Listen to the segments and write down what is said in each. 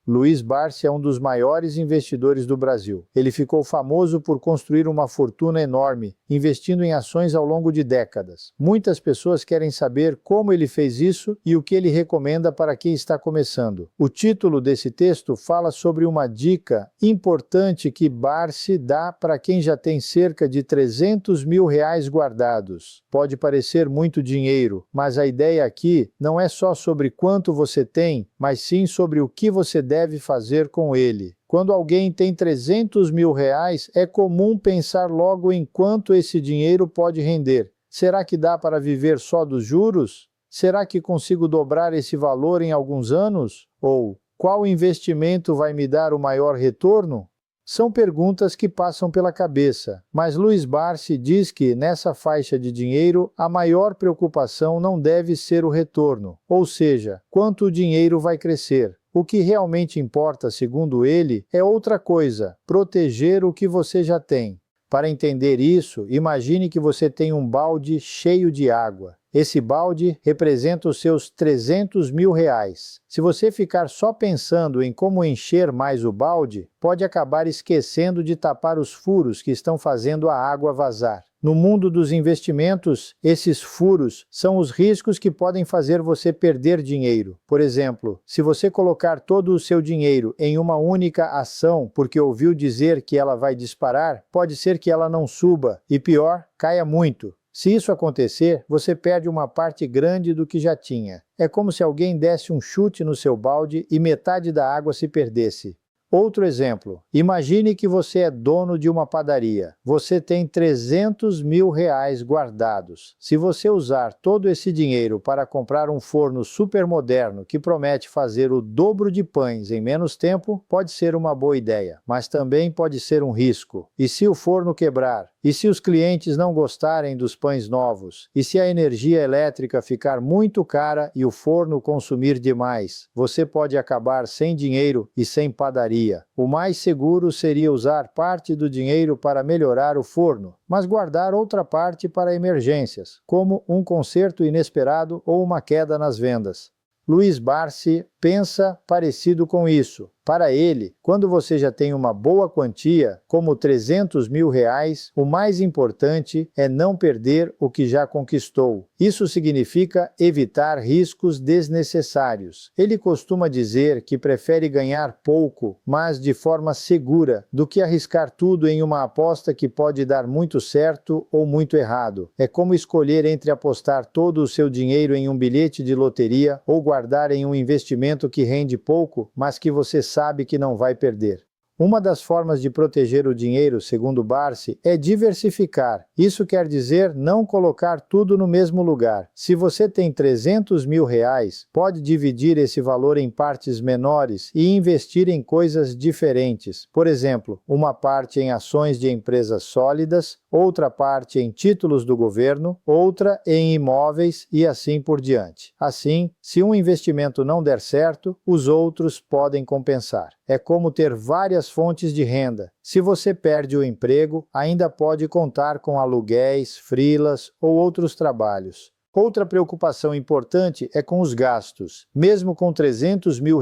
Luiz Barsi é um dos maiores investidores do Brasil. Ele ficou famoso por construir uma fortuna enorme, investindo em ações ao longo de décadas. Muitas pessoas querem saber como ele fez isso e o que ele recomenda para quem está começando. O título desse texto fala sobre uma dica importante que Barsi dá para quem já tem cerca de R$300 mil guardados. Pode parecer muito dinheiro, mas a ideia aqui não é só sobre quanto você tem, mas sim sobre o que você deve fazer com ele. Quando alguém tem R$300 mil, é comum pensar logo em quanto esse dinheiro pode render. Será que dá para viver só dos juros? Será que consigo dobrar esse valor em alguns anos? Ou, qual investimento vai me dar o maior retorno? São perguntas que passam pela cabeça, mas Luiz Barsi diz que, nessa faixa de dinheiro, a maior preocupação não deve ser o retorno, ou seja, quanto o dinheiro vai crescer. O que realmente importa, segundo ele, é outra coisa: proteger o que você já tem. Para entender isso, imagine que você tem um balde cheio de água. Esse balde representa os seus R$300 mil. Se você ficar só pensando em como encher mais o balde, pode acabar esquecendo de tapar os furos que estão fazendo a água vazar. No mundo dos investimentos, esses furos são os riscos que podem fazer você perder dinheiro. Por exemplo, se você colocar todo o seu dinheiro em uma única ação porque ouviu dizer que ela vai disparar, pode ser que ela não suba e, pior, caia muito. Se isso acontecer, você perde uma parte grande do que já tinha. É como se alguém desse um chute no seu balde e metade da água se perdesse. Outro exemplo, imagine que você é dono de uma padaria. Você tem R$300 mil guardados. Se você usar todo esse dinheiro para comprar um forno super moderno que promete fazer o dobro de pães em menos tempo, pode ser uma boa ideia, mas também pode ser um risco. E se o forno quebrar? E se os clientes não gostarem dos pães novos? E se a energia elétrica ficar muito cara e o forno consumir demais? Você pode acabar sem dinheiro e sem padaria. O mais seguro seria usar parte do dinheiro para melhorar o forno, mas guardar outra parte para emergências, como um conserto inesperado ou uma queda nas vendas. Luiz Barsi pensa parecido com isso. Para ele, quando você já tem uma boa quantia, como R$300 mil, o mais importante é não perder o que já conquistou. Isso significa evitar riscos desnecessários. Ele costuma dizer que prefere ganhar pouco, mas de forma segura, do que arriscar tudo em uma aposta que pode dar muito certo ou muito errado. É como escolher entre apostar todo o seu dinheiro em um bilhete de loteria ou guardar em um investimento que rende pouco, mas que você sabe que não vai perder. Uma das formas de proteger o dinheiro, segundo Barsi, é diversificar. Isso quer dizer não colocar tudo no mesmo lugar. Se você tem R$300 mil, pode dividir esse valor em partes menores e investir em coisas diferentes. Por exemplo, uma parte em ações de empresas sólidas, outra parte em títulos do governo, outra em imóveis e assim por diante. Assim, se um investimento não der certo, os outros podem compensar. É como ter várias fontes de renda. Se você perde o emprego, ainda pode contar com aluguéis, freelas ou outros trabalhos. Outra preocupação importante é com os gastos. Mesmo com R$300 mil,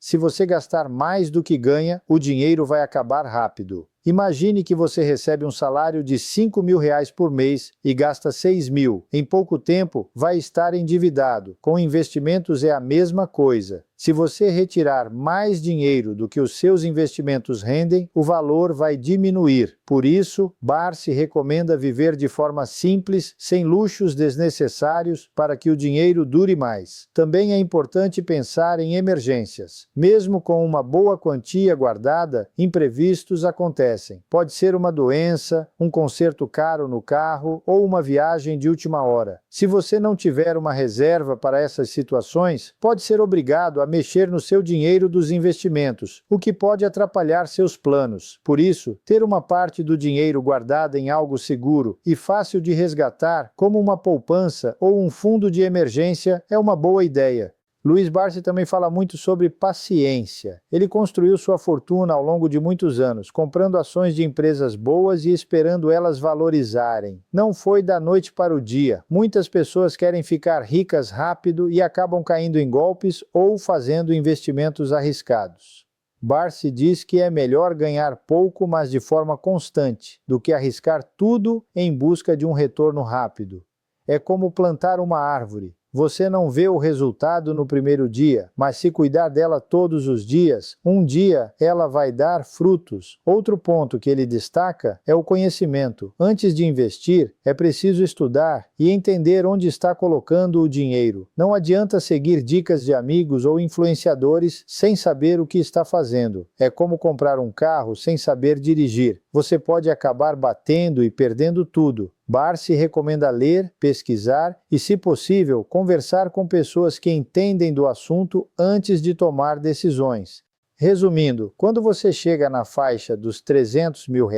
se você gastar mais do que ganha, o dinheiro vai acabar rápido. Imagine que você recebe um salário de R$5 mil por mês e gasta R$6 mil. Em pouco tempo, vai estar endividado. Com investimentos é a mesma coisa. Se você retirar mais dinheiro do que os seus investimentos rendem, o valor vai diminuir. Por isso, Barsi recomenda viver de forma simples, sem luxos desnecessários, para que o dinheiro dure mais. Também é importante pensar em emergências. Mesmo com uma boa quantia guardada, imprevistos acontecem. Pode ser uma doença, um conserto caro no carro ou uma viagem de última hora. Se você não tiver uma reserva para essas situações, pode ser obrigado a mexer no seu dinheiro dos investimentos, o que pode atrapalhar seus planos. Por isso, ter uma parte do dinheiro guardada em algo seguro e fácil de resgatar, como uma poupança ou um fundo de emergência, é uma boa ideia. Luiz Barsi também fala muito sobre paciência. Ele construiu sua fortuna ao longo de muitos anos, comprando ações de empresas boas e esperando elas valorizarem. Não foi da noite para o dia. Muitas pessoas querem ficar ricas rápido e acabam caindo em golpes ou fazendo investimentos arriscados. Barsi diz que é melhor ganhar pouco, mas de forma constante, do que arriscar tudo em busca de um retorno rápido. É como plantar uma árvore. Você não vê o resultado no primeiro dia, mas se cuidar dela todos os dias, um dia ela vai dar frutos. Outro ponto que ele destaca é o conhecimento. Antes de investir, é preciso estudar e entender onde está colocando o dinheiro. Não adianta seguir dicas de amigos ou influenciadores sem saber o que está fazendo. É como comprar um carro sem saber dirigir. Você pode acabar batendo e perdendo tudo. Barsi recomenda ler, pesquisar e, se possível, conversar com pessoas que entendem do assunto antes de tomar decisões. Resumindo, quando você chega na faixa dos R$300 mil,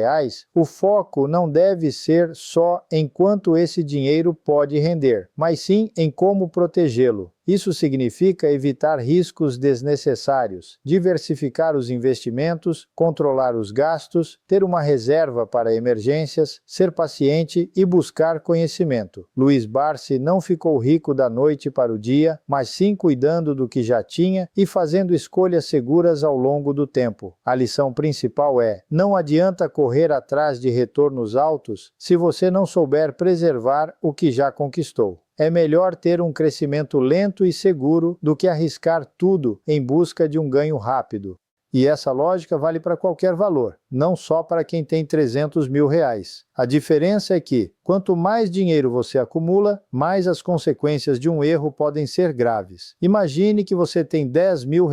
o foco não deve ser só em quanto esse dinheiro pode render, mas sim em como protegê-lo. Isso significa evitar riscos desnecessários, diversificar os investimentos, controlar os gastos, ter uma reserva para emergências, ser paciente e buscar conhecimento. Luiz Barsi não ficou rico da noite para o dia, mas sim cuidando do que já tinha e fazendo escolhas seguras ao longo do tempo. A lição principal é: não adianta correr atrás de retornos altos se você não souber preservar o que já conquistou. É melhor ter um crescimento lento e seguro do que arriscar tudo em busca de um ganho rápido. E essa lógica vale para qualquer valor, não só para quem tem R$300 mil. A diferença é que, quanto mais dinheiro você acumula, mais as consequências de um erro podem ser graves. Imagine que você tem R$10 mil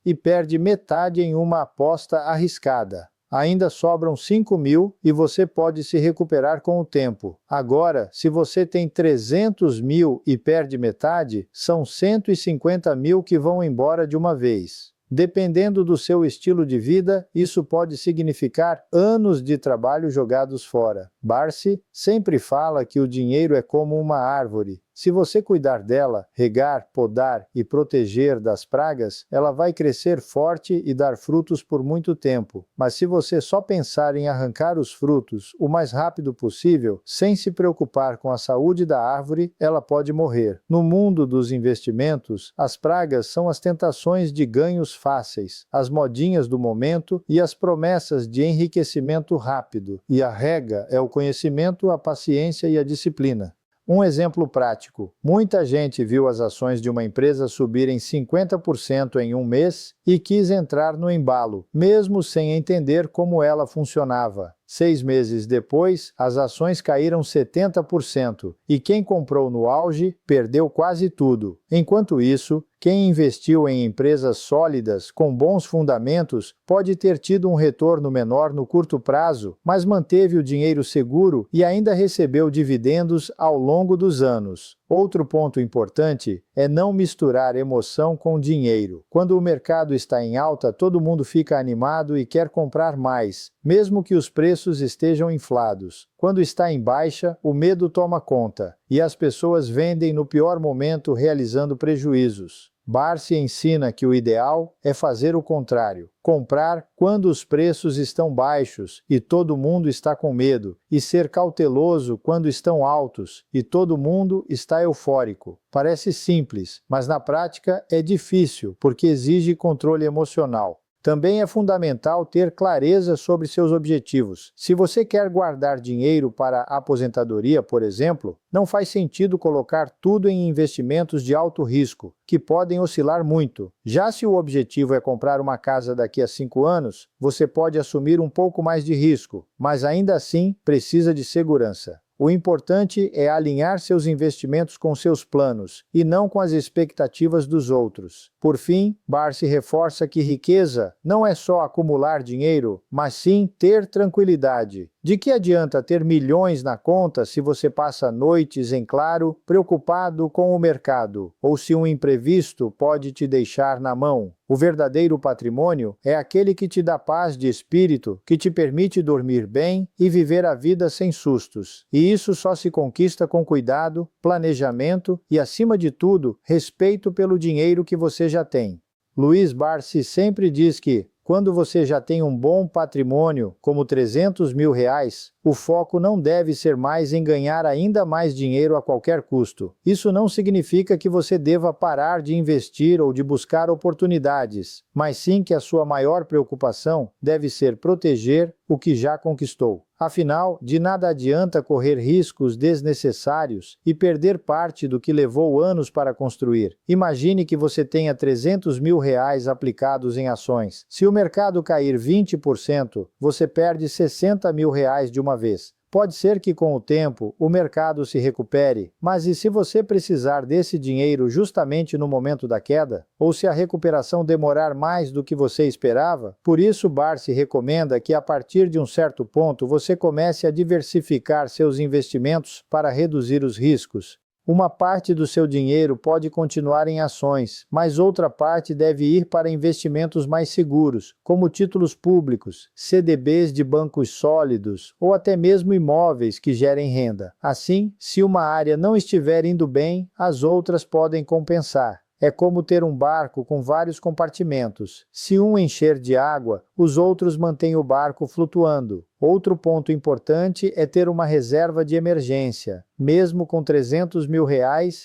e perde metade em uma aposta arriscada. Ainda sobram 5 mil e você pode se recuperar com o tempo. Agora, se você tem 300 mil e perde metade, são 150 mil que vão embora de uma vez. Dependendo do seu estilo de vida, isso pode significar anos de trabalho jogados fora. Barsi sempre fala que o dinheiro é como uma árvore. Se você cuidar dela, regar, podar e proteger das pragas, ela vai crescer forte e dar frutos por muito tempo. Mas se você só pensar em arrancar os frutos o mais rápido possível, sem se preocupar com a saúde da árvore, ela pode morrer. No mundo dos investimentos, as pragas são as tentações de ganhos fáceis, as modinhas do momento e as promessas de enriquecimento rápido. E a rega é o conhecimento, a paciência e a disciplina. Um exemplo prático: muita gente viu as ações de uma empresa subirem 50% em um mês e quis entrar no embalo, mesmo sem entender como ela funcionava. 6 meses depois, as ações caíram 70% e quem comprou no auge perdeu quase tudo. Enquanto isso, quem investiu em empresas sólidas, com bons fundamentos, pode ter tido um retorno menor no curto prazo, mas manteve o dinheiro seguro e ainda recebeu dividendos ao longo dos anos. Outro ponto importante é não misturar emoção com dinheiro. Quando o mercado está em alta, todo mundo fica animado e quer comprar mais, mesmo que os preços estejam inflados. Quando está em baixa, o medo toma conta, e as pessoas vendem no pior momento, realizando prejuízos. Barsi ensina que o ideal é fazer o contrário, comprar quando os preços estão baixos e todo mundo está com medo, e ser cauteloso quando estão altos e todo mundo está eufórico. Parece simples, mas na prática é difícil porque exige controle emocional. Também é fundamental ter clareza sobre seus objetivos. Se você quer guardar dinheiro para a aposentadoria, por exemplo, não faz sentido colocar tudo em investimentos de alto risco, que podem oscilar muito. Já se o objetivo é comprar uma casa daqui a 5 anos, você pode assumir um pouco mais de risco, mas ainda assim precisa de segurança. O importante é alinhar seus investimentos com seus planos, e não com as expectativas dos outros. Por fim, Barsi reforça que riqueza não é só acumular dinheiro, mas sim ter tranquilidade. De que adianta ter milhões na conta se você passa noites em claro, preocupado com o mercado, ou se um imprevisto pode te deixar na mão? O verdadeiro patrimônio é aquele que te dá paz de espírito, que te permite dormir bem e viver a vida sem sustos. E isso só se conquista com cuidado, planejamento e, acima de tudo, respeito pelo dinheiro que você já tem. Luiz Barsi sempre diz que, quando você já tem um bom patrimônio, como R$300 mil, o foco não deve ser mais em ganhar ainda mais dinheiro a qualquer custo. Isso não significa que você deva parar de investir ou de buscar oportunidades, mas sim que a sua maior preocupação deve ser proteger o que já conquistou. Afinal, de nada adianta correr riscos desnecessários e perder parte do que levou anos para construir. Imagine que você tenha R$300 mil aplicados em ações. Se o mercado cair 20%, você perde R$60 mil de uma vez. Pode ser que com o tempo o mercado se recupere, mas e se você precisar desse dinheiro justamente no momento da queda? Ou se a recuperação demorar mais do que você esperava? Por isso, Barsi recomenda que a partir de um certo ponto você comece a diversificar seus investimentos para reduzir os riscos. Uma parte do seu dinheiro pode continuar em ações, mas outra parte deve ir para investimentos mais seguros, como títulos públicos, CDBs de bancos sólidos ou até mesmo imóveis que gerem renda. Assim, se uma área não estiver indo bem, as outras podem compensar. É como ter um barco com vários compartimentos. Se um encher de água, os outros mantêm o barco flutuando. Outro ponto importante é ter uma reserva de emergência. Mesmo com R$300 mil,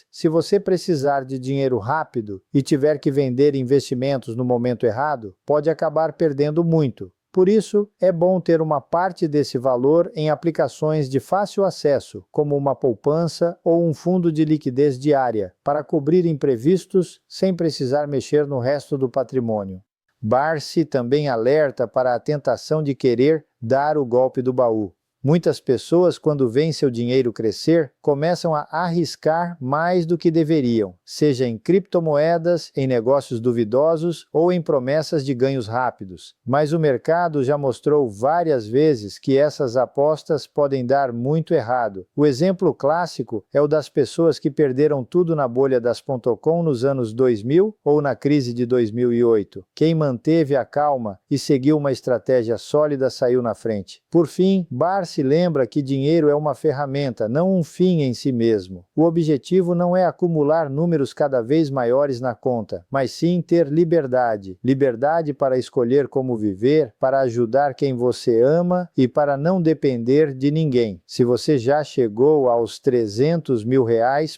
se você precisar de dinheiro rápido e tiver que vender investimentos no momento errado, pode acabar perdendo muito. Por isso, é bom ter uma parte desse valor em aplicações de fácil acesso, como uma poupança ou um fundo de liquidez diária, para cobrir imprevistos sem precisar mexer no resto do patrimônio. Barsi também alerta para a tentação de querer dar o golpe do baú. Muitas pessoas, quando veem seu dinheiro crescer, começam a arriscar mais do que deveriam, seja em criptomoedas, em negócios duvidosos ou em promessas de ganhos rápidos. Mas o mercado já mostrou várias vezes que essas apostas podem dar muito errado. O exemplo clássico é o das pessoas que perderam tudo na bolha das .com nos anos 2000 ou na crise de 2008. Quem manteve a calma e seguiu uma estratégia sólida saiu na frente. Por fim, Barsi se lembra que dinheiro é uma ferramenta, não um fim em si mesmo. O objetivo não é acumular números cada vez maiores na conta, mas sim ter liberdade. Liberdade para escolher como viver, para ajudar quem você ama e para não depender de ninguém. Se você já chegou aos R$300 mil,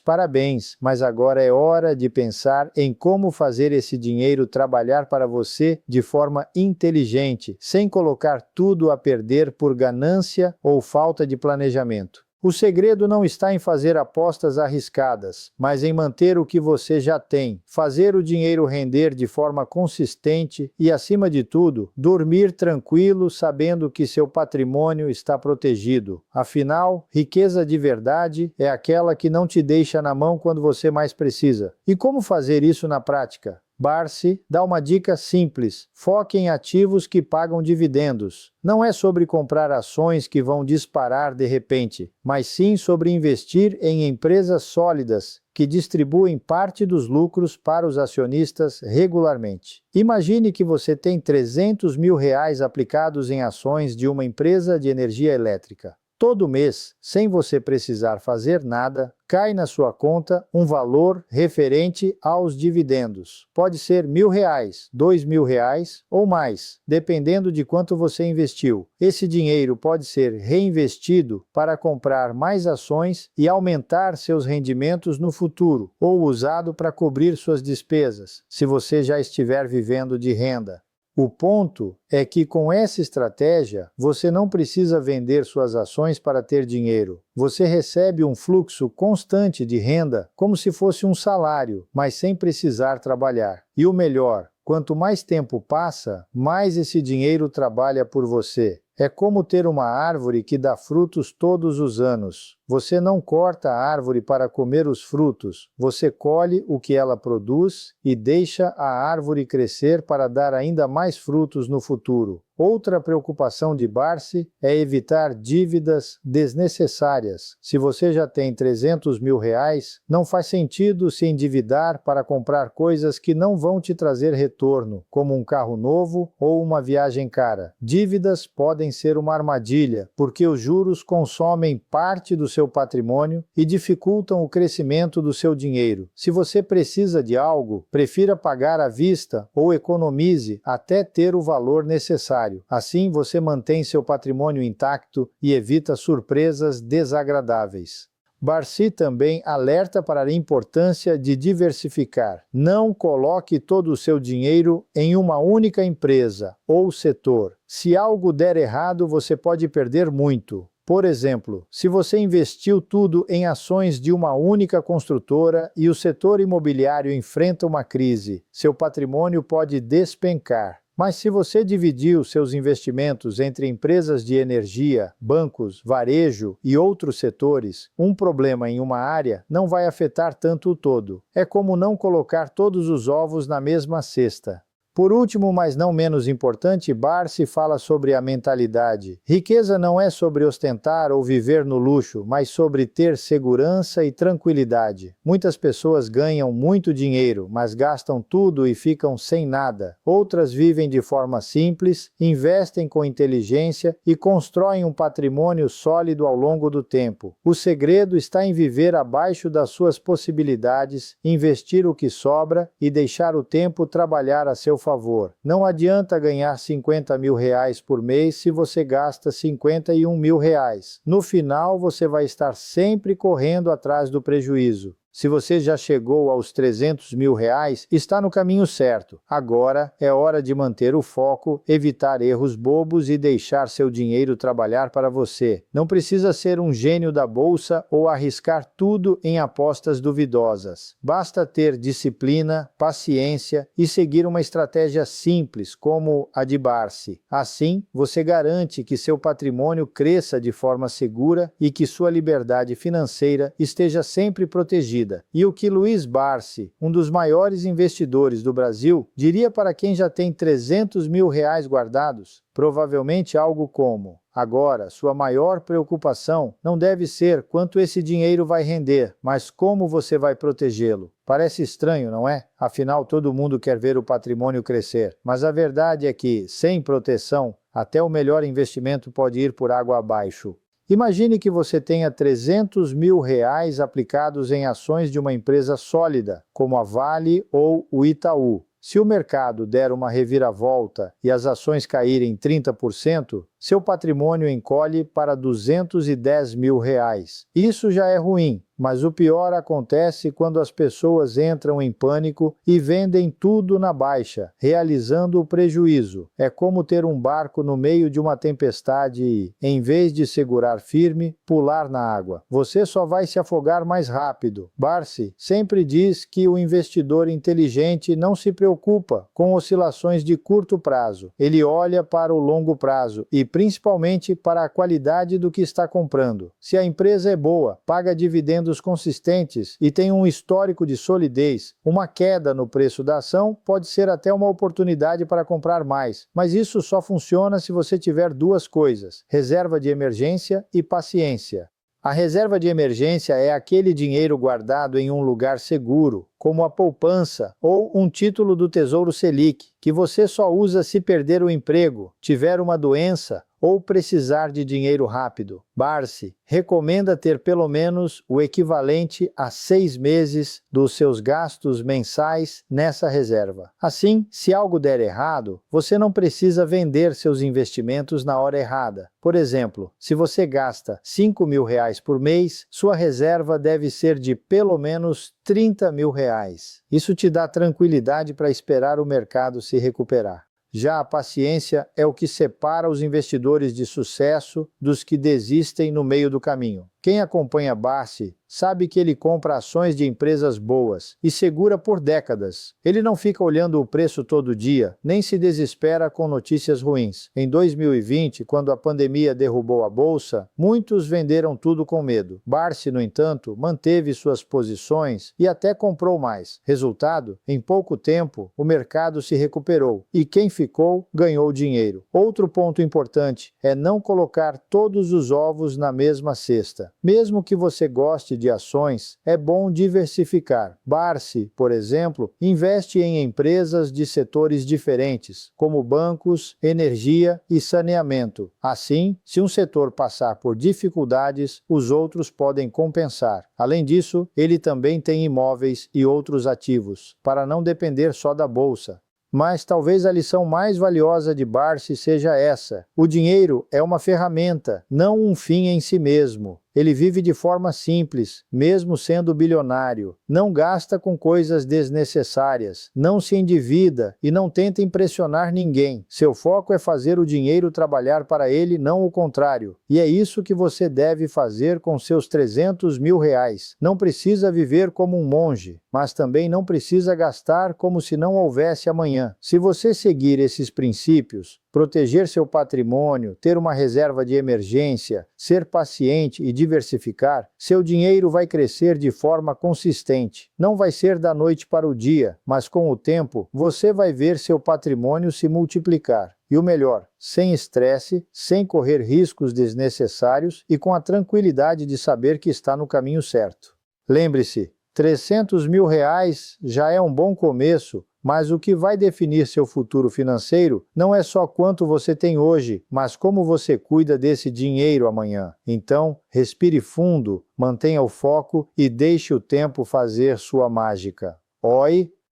parabéns, mas agora é hora de pensar em como fazer esse dinheiro trabalhar para você de forma inteligente, sem colocar tudo a perder por ganância ou falta de planejamento. O segredo não está em fazer apostas arriscadas, mas em manter o que você já tem, fazer o dinheiro render de forma consistente e, acima de tudo, dormir tranquilo sabendo que seu patrimônio está protegido. Afinal, riqueza de verdade é aquela que não te deixa na mão quando você mais precisa. E como fazer isso na prática? Barsi dá uma dica simples: foque em ativos que pagam dividendos. Não é sobre comprar ações que vão disparar de repente, mas sim sobre investir em empresas sólidas que distribuem parte dos lucros para os acionistas regularmente. Imagine que você tem R$300 mil aplicados em ações de uma empresa de energia elétrica. Todo mês, sem você precisar fazer nada, cai na sua conta um valor referente aos dividendos. Pode ser R$1.000, R$2.000 ou mais, dependendo de quanto você investiu. Esse dinheiro pode ser reinvestido para comprar mais ações e aumentar seus rendimentos no futuro, ou usado para cobrir suas despesas, se você já estiver vivendo de renda. O ponto é que com essa estratégia, você não precisa vender suas ações para ter dinheiro. Você recebe um fluxo constante de renda como se fosse um salário, mas sem precisar trabalhar. E o melhor, Quanto mais tempo passa, mais esse dinheiro trabalha por você. É como ter uma árvore que dá frutos todos os anos. Você não corta a árvore para comer os frutos, você colhe o que ela produz e deixa a árvore crescer para dar ainda mais frutos no futuro. Outra preocupação de Barsi é evitar dívidas desnecessárias. Se você já tem 300 mil reais, não faz sentido se endividar para comprar coisas que não vão te trazer retorno, como um carro novo ou uma viagem cara. Dívidas podem ser uma armadilha, porque os juros consomem parte do seu patrimônio e dificultam o crescimento do seu dinheiro. Se você precisa de algo, prefira pagar à vista ou economize até ter o valor necessário. Assim, você mantém seu patrimônio intacto e evita surpresas desagradáveis. Barsi também alerta para a importância de diversificar. Não coloque todo o seu dinheiro em uma única empresa ou setor. Se algo der errado, você pode perder muito. Por exemplo, se você investiu tudo em ações de uma única construtora e o setor imobiliário enfrenta uma crise, seu patrimônio pode despencar. Mas se você dividir seus investimentos entre empresas de energia, bancos, varejo e outros setores, um problema em uma área não vai afetar tanto o todo. É como não colocar todos os ovos na mesma cesta. Por último, mas não menos importante, Barsi fala sobre a mentalidade. Riqueza não é sobre ostentar ou viver no luxo, mas sobre ter segurança e tranquilidade. Muitas pessoas ganham muito dinheiro, mas gastam tudo e ficam sem nada. Outras vivem de forma simples, investem com inteligência e constroem um patrimônio sólido ao longo do tempo. O segredo está em viver abaixo das suas possibilidades, investir o que sobra e deixar o tempo trabalhar a seu favor. Não adianta ganhar 50 mil reais por mês se você gasta 51 mil reais. No final, você vai estar sempre correndo atrás do prejuízo. Se você já chegou aos 300 mil reais, está no caminho certo. Agora é hora de manter o foco, evitar erros bobos e deixar seu dinheiro trabalhar para você. Não precisa ser um gênio da bolsa ou arriscar tudo em apostas duvidosas. Basta ter disciplina, paciência e seguir uma estratégia simples, como a de Barsi. Assim, você garante que seu patrimônio cresça de forma segura e que sua liberdade financeira esteja sempre protegida. E o que Luiz Barsi, um dos maiores investidores do Brasil, diria para quem já tem 300 mil reais guardados? Provavelmente algo como: agora, sua maior preocupação não deve ser quanto esse dinheiro vai render, mas como você vai protegê-lo. Parece estranho, não é? Afinal, todo mundo quer ver o patrimônio crescer. Mas a verdade é que, sem proteção, até o melhor investimento pode ir por água abaixo. Imagine que você tenha 300 mil reais aplicados em ações de uma empresa sólida, como a Vale ou o Itaú. Se o mercado der uma reviravolta e as ações caírem 30%, seu patrimônio encolhe para 210 mil reais. Isso já é ruim, mas o pior acontece quando as pessoas entram em pânico e vendem tudo na baixa, realizando o prejuízo. É como ter um barco no meio de uma tempestade e, em vez de segurar firme, pular na água. Você só vai se afogar mais rápido. Barsi sempre diz que o investidor inteligente não se preocupa com oscilações de curto prazo. Ele olha para o longo prazo e principalmente para a qualidade do que está comprando. Se a empresa é boa, paga dividendos consistentes e tem um histórico de solidez, uma queda no preço da ação pode ser até uma oportunidade para comprar mais, mas isso só funciona se você tiver duas coisas: reserva de emergência e paciência. A reserva de emergência é aquele dinheiro guardado em um lugar seguro, como a poupança ou um título do Tesouro Selic, que você só usa se perder o emprego, tiver uma doença ou precisar de dinheiro rápido. Barsi recomenda ter pelo menos o equivalente a 6 meses dos seus gastos mensais nessa reserva. Assim, se algo der errado, você não precisa vender seus investimentos na hora errada. Por exemplo, se você gasta 5 mil reais por mês, sua reserva deve ser de pelo menos 30 mil reais. Isso te dá tranquilidade para esperar o mercado se recuperar. Já a paciência é o que separa os investidores de sucesso dos que desistem no meio do caminho. Quem acompanha Barsi sabe que ele compra ações de empresas boas e segura por décadas. Ele não fica olhando o preço todo dia, nem se desespera com notícias ruins. Em 2020, quando a pandemia derrubou a bolsa, muitos venderam tudo com medo. Barsi, no entanto, manteve suas posições e até comprou mais. Resultado, em pouco tempo, o mercado se recuperou e quem ficou ganhou dinheiro. Outro ponto importante é não colocar todos os ovos na mesma cesta. Mesmo que você goste de ações, é bom diversificar. Barsi, por exemplo, investe em empresas de setores diferentes, como bancos, energia e saneamento. Assim, se um setor passar por dificuldades, os outros podem compensar. Além disso, ele também tem imóveis e outros ativos, para não depender só da bolsa. Mas talvez a lição mais valiosa de Barsi seja essa: o dinheiro é uma ferramenta, não um fim em si mesmo. Ele vive de forma simples, mesmo sendo bilionário. Não gasta com coisas desnecessárias, não se endivida e não tenta impressionar ninguém. Seu foco é fazer o dinheiro trabalhar para ele, não o contrário. E é isso que você deve fazer com seus 300 mil reais. Não precisa viver como um monge, mas também não precisa gastar como se não houvesse amanhã. Se você seguir esses princípios, proteger seu patrimônio, ter uma reserva de emergência, ser paciente e diversificar, seu dinheiro vai crescer de forma consistente. Não vai ser da noite para o dia, mas com o tempo você vai ver seu patrimônio se multiplicar. E o melhor, sem estresse, sem correr riscos desnecessários e com a tranquilidade de saber que está no caminho certo. Lembre-se, 300 mil reais já é um bom começo, mas o que vai definir seu futuro financeiro não é só quanto você tem hoje, mas como você cuida desse dinheiro amanhã. Então, respire fundo, mantenha o foco e deixe o tempo fazer sua mágica. Oi!